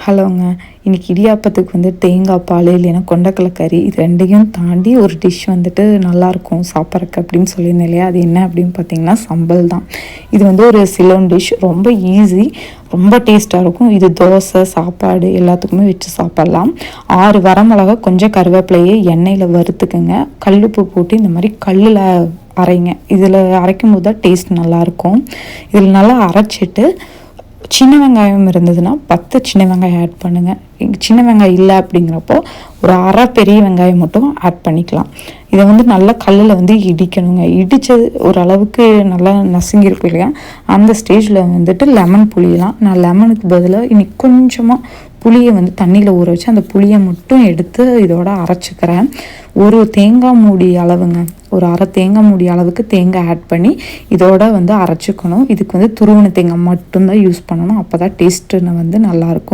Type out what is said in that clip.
ஹலோங்க. இன்னைக்கு இடியாப்பத்துக்கு வந்து தேங்காய் பால் இல்லைன்னா கொண்டக்கடலை கறி இது 2யும் தாண்டி ஒரு டிஷ் வந்துட்டு நல்லாயிருக்கும் சாப்பிட்றக்கு அப்படின்னு சொல்லியிருந்தேன் இல்லையா? அது என்ன அப்படின்னு பார்த்தீங்கன்னா, சம்பல் தான். இது வந்து ஒரு சிலோன் டிஷ். ரொம்ப ஈஸி, ரொம்ப டேஸ்ட்டாக இருக்கும். இது தோசை, சாப்பாடு எல்லாத்துக்குமே வச்சு சாப்பிட்லாம். 6 வரமிளகா, கொஞ்சம் கருவேப்பிலையை எண்ணெயில் வறுத்துக்குங்க. கல்லுப்பு போட்டு இந்த மாதிரி கல்லில் அரைங்க. இதில் அரைக்கும் போது தான் டேஸ்ட் நல்லாயிருக்கும். இதில் நல்லா அரைச்சிட்டு சின்ன வெங்காயம் இருந்ததுன்னா 10 சின்ன வெங்காயம் ஆட் பண்ணுங்கள். சின்ன வெங்காயம் இல்லை அப்படிங்கிறப்போ ஒரு அரை பெரிய வெங்காயம் மட்டும் ஆட் பண்ணிக்கலாம். இதை வந்து நல்லா கல்லில் வந்து இடிக்கணுங்க. இடித்தது ஓரளவுக்கு நல்லா நசுங்கியிருக்கும் இல்லையா? அந்த ஸ்டேஜில் வந்துட்டு லெமன் புளியலாம். நான் லெமனுக்கு பதிலாக இன்னைக்கு கொஞ்சமாக புளியை வந்து தண்ணியில் ஊற வச்சு அந்த புளியை மட்டும் எடுத்து இதோட அரைச்சிக்கிறேன். ஒரு தேங்காய் மூடி அளவுங்க, ஒரு அரை தேங்காய் மூடி அளவுக்கு தேங்காய் ஆட் பண்ணி இதோட வந்து அரைச்சிக்கணும். இதுக்கு வந்து துருவன தேங்காய் மட்டும்தான் யூஸ் பண்ணணும். அப்போ தான் டேஸ்ட்டுன்னு வந்து நல்லாயிருக்கும்.